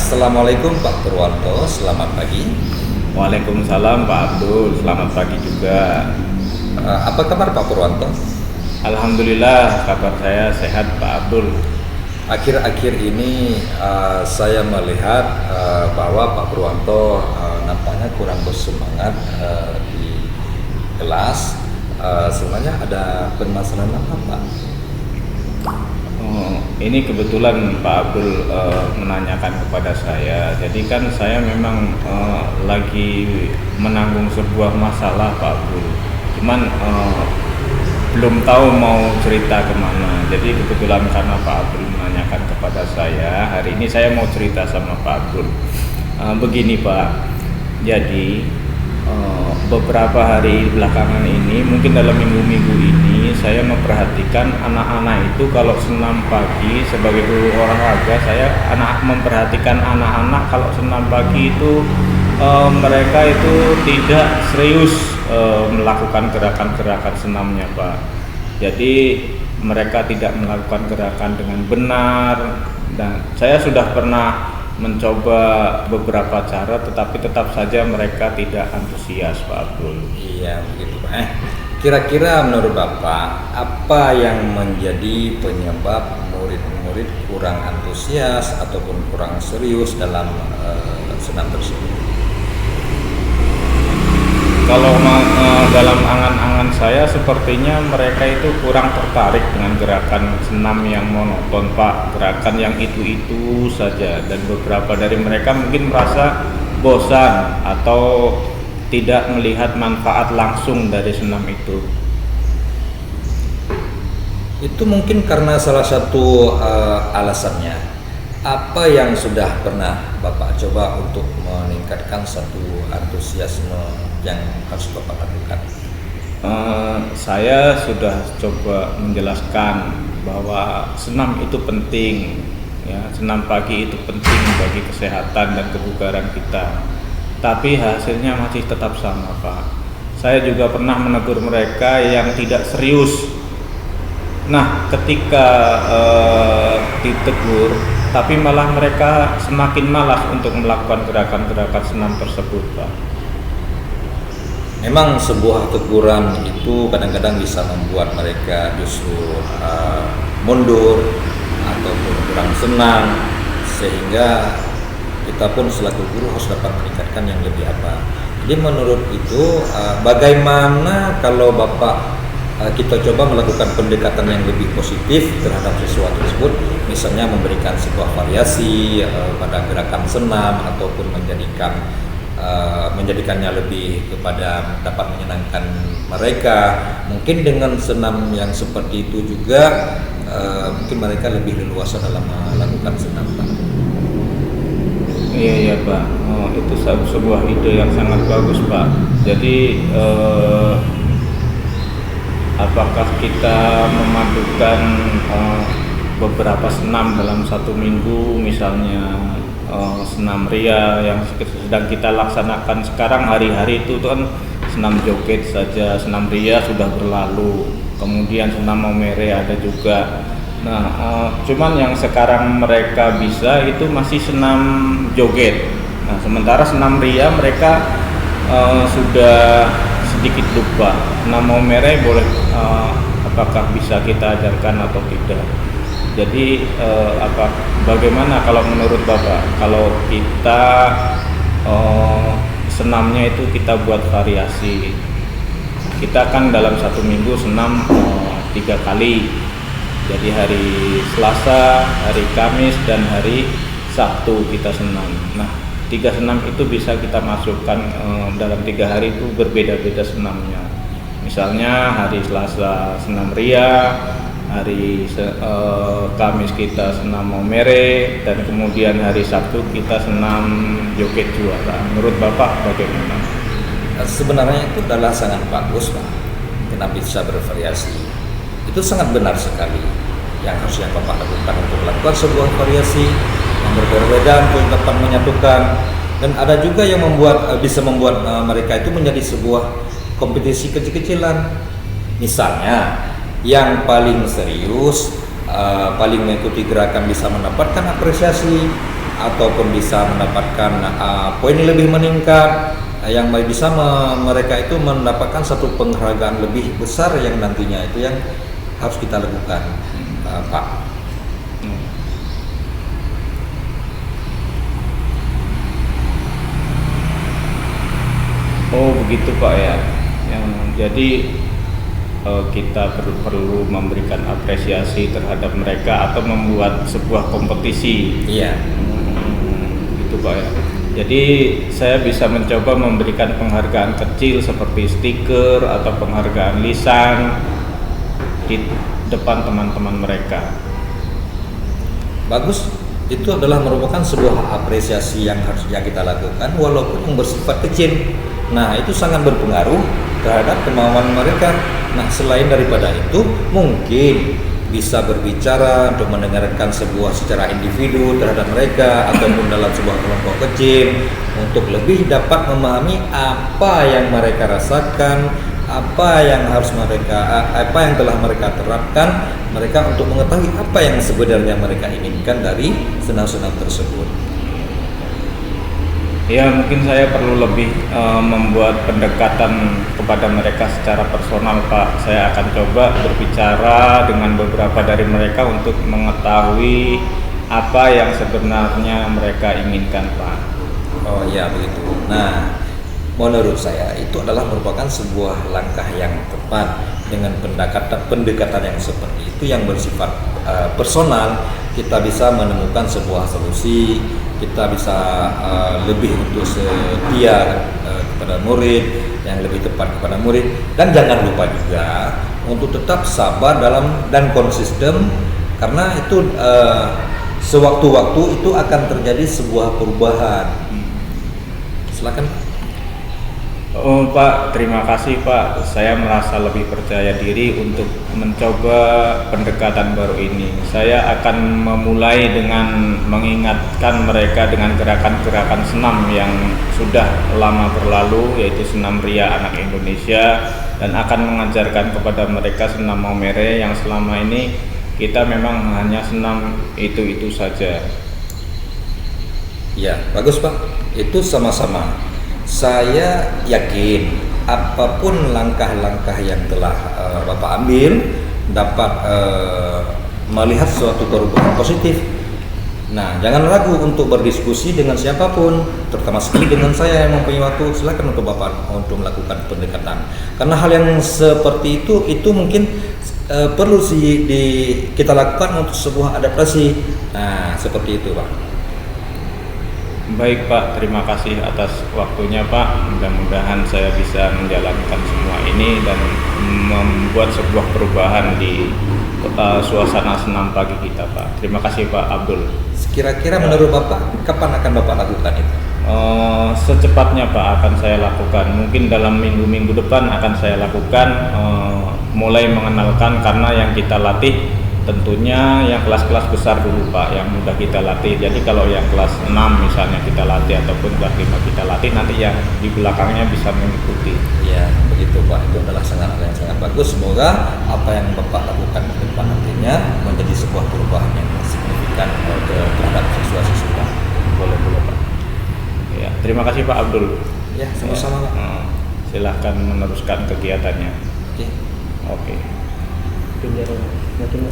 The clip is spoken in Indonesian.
Assalamualaikum Pak Purwanto, selamat pagi. Waalaikumsalam Pak Abdul, selamat pagi juga. Apa kabar Pak Purwanto? Alhamdulillah kabar saya sehat Pak Abdul. Akhir-akhir ini saya melihat bahwa Pak Purwanto nampaknya kurang bersemangat di kelas. Sebenarnya ada permasalahan apa Pak? Ini kebetulan Pak Abdul menanyakan kepada saya. Jadi kan saya memang lagi menanggung sebuah masalah Pak Abdul. Cuman belum tahu mau cerita kemana. Jadi kebetulan karena Pak Abdul menanyakan kepada saya, hari ini saya mau cerita sama Pak Abdul. Begini Pak, jadi beberapa hari belakangan ini, mungkin dalam minggu-minggu ini, saya memperhatikan anak-anak itu kalau senam pagi sebagai guru olahraga, saya memperhatikan anak-anak kalau senam pagi itu mereka itu tidak serius melakukan gerakan-gerakan senamnya Pak. Jadi mereka tidak melakukan gerakan dengan benar, dan saya sudah pernah mencoba beberapa cara, tetapi tetap saja mereka tidak antusias Pak Abdul. Iya begitu Pak. Kira-kira menurut Bapak apa yang menjadi penyebab murid-murid kurang antusias ataupun kurang serius dalam senam tersebut? Kalau dalam angan-angan saya sepertinya mereka itu kurang tertarik dengan gerakan senam yang monoton Pak, gerakan yang itu-itu saja, dan beberapa dari mereka mungkin merasa bosan atau tidak melihat manfaat langsung dari senam itu. Itu mungkin karena salah satu alasannya. Apa yang sudah pernah Bapak coba untuk meningkatkan satu antusiasme yang harus Bapak lakukan? Saya sudah coba menjelaskan bahwa senam itu penting, ya, senam pagi itu penting bagi kesehatan dan kebugaran kita. Tapi hasilnya masih tetap sama Pak. Saya juga pernah menegur mereka yang tidak serius. Nah, ketika ditegur, tapi malah mereka semakin malas untuk melakukan gerakan-gerakan senam tersebut Pak. Memang sebuah teguran itu kadang-kadang bisa membuat mereka justru mundur ataupun kurang senang, sehingga kita pun selaku guru harus dapat meningkatkan yang lebih apa. Jadi menurut itu bagaimana kalau Bapak kita coba melakukan pendekatan yang lebih positif terhadap sesuatu tersebut, misalnya memberikan sebuah variasi pada gerakan senam ataupun menjadikannya lebih kepada dapat menyenangkan mereka. Mungkin dengan senam yang seperti itu juga mungkin mereka lebih leluasa dalam melakukan senam Pak. Iya Pak, itu sebuah ide yang sangat bagus Pak. Jadi apakah kita memadukan beberapa senam dalam satu minggu, misalnya senam ria yang sedang kita laksanakan sekarang hari-hari itu kan senam joget saja, senam ria sudah berlalu, kemudian senam momere ada juga. Nah, cuman yang sekarang mereka bisa itu masih senam joget. Nah, sementara senam ria mereka sudah sedikit lupa. Senam momere boleh apakah bisa kita ajarkan atau tidak? Jadi bagaimana kalau menurut Bapak kalau kita senamnya itu kita buat variasi? Kita kan dalam satu minggu senam 3 kali. Jadi hari Selasa, hari Kamis, dan hari Sabtu kita senam. Nah, 3 senam itu bisa kita masukkan dalam 3 hari itu berbeda-beda senamnya. Misalnya hari Selasa senam ria, hari Kamis kita senam momere, dan kemudian hari Sabtu kita senam joget juara. Menurut Bapak bagaimana? Sebenarnya itu adalah sangat bagus Pak. Kenapa bisa bervariasi? Itu sangat benar sekali. Yang harusnya Bapak lakukan untuk melakukan sebuah variasi yang berbeda-beda untuk dapat menyatukan. Dan ada juga yang bisa membuat mereka itu menjadi sebuah kompetisi kecil-kecilan. Misalnya yang paling serius, paling mengikuti gerakan bisa mendapatkan apresiasi, ataupun bisa mendapatkan poin lebih meningkat, yang bisa mereka itu mendapatkan satu penghargaan lebih besar yang nantinya itu yang harus kita lakukan, Pak. Oh begitu Pak ya. Jadi kita perlu memberikan apresiasi terhadap mereka atau membuat sebuah kompetisi. Iya. Gitu Pak ya. Jadi saya bisa mencoba memberikan penghargaan kecil seperti stiker atau penghargaan lisan di depan teman-teman mereka. Bagus, itu adalah merupakan sebuah apresiasi yang harusnya kita lakukan walaupun yang bersifat kecil. Nah, itu sangat berpengaruh terhadap kemauan mereka. Nah, selain daripada itu, mungkin bisa berbicara untuk mendengarkan sebuah secara individu terhadap mereka ataupun dalam sebuah kelompok kecil untuk lebih dapat memahami apa yang mereka rasakan, apa yang telah mereka terapkan, mereka untuk mengetahui apa yang sebenarnya mereka inginkan dari senam-senam tersebut. Ya mungkin saya perlu lebih membuat pendekatan kepada mereka secara personal Pak. Saya akan coba berbicara dengan beberapa dari mereka untuk mengetahui apa yang sebenarnya mereka inginkan Pak. Oh iya begitu. Nah, menurut saya itu adalah merupakan sebuah langkah yang tepat dengan pendekatan yang seperti itu yang bersifat personal. Kita bisa menemukan sebuah solusi, kita bisa lebih untuk setia kepada murid, yang lebih tepat kepada murid, dan jangan lupa juga untuk tetap sabar dan konsisten karena itu sewaktu-waktu itu akan terjadi sebuah perubahan. Silakan. Oh Pak, terima kasih Pak. Saya merasa lebih percaya diri untuk mencoba pendekatan baru ini. Saya akan memulai dengan mengingatkan mereka dengan gerakan-gerakan senam yang sudah lama berlalu, yaitu senam Ria Anak Indonesia, dan akan mengajarkan kepada mereka senam Maumere yang selama ini kita memang hanya senam itu saja. Ya, bagus Pak. Itu sama-sama. Saya yakin apapun langkah-langkah yang telah Bapak ambil dapat melihat suatu perubahan positif. Nah, jangan ragu untuk berdiskusi dengan siapapun, terutama sekali dengan saya yang mempunyai waktu. Silakan untuk Bapak untuk melakukan pendekatan. Karena hal yang seperti itu mungkin perlu kita lakukan untuk sebuah adaptasi. Nah, seperti itu, Pak. Baik Pak, terima kasih atas waktunya Pak. Mudah-mudahan saya bisa menjalankan semua ini dan membuat sebuah perubahan di suasana senam pagi kita Pak. Terima kasih Pak Abdul. Kira-kira menurut Bapak, kapan akan Bapak lakukan itu? Secepatnya Pak akan saya lakukan. Mungkin dalam minggu-minggu depan akan saya lakukan, mulai mengenalkan, karena yang kita latih tentunya yang kelas-kelas besar dulu Pak, yang mudah kita latih. Jadi kalau yang kelas 6 misalnya kita latih ataupun kelas 5 kita latih, nanti yang di belakangnya bisa mengikuti. Ya begitu Pak, itu adalah hal yang sangat bagus. Semoga apa yang Bapak lakukan ke depan nantinya menjadi sebuah perubahan yang signifikan terhadap siswa-siswa. Boleh Pak. Ya, terima kasih Pak Abdul. Ya, sama-sama Pak. Silahkan meneruskan kegiatannya. Oke. Oke. Makin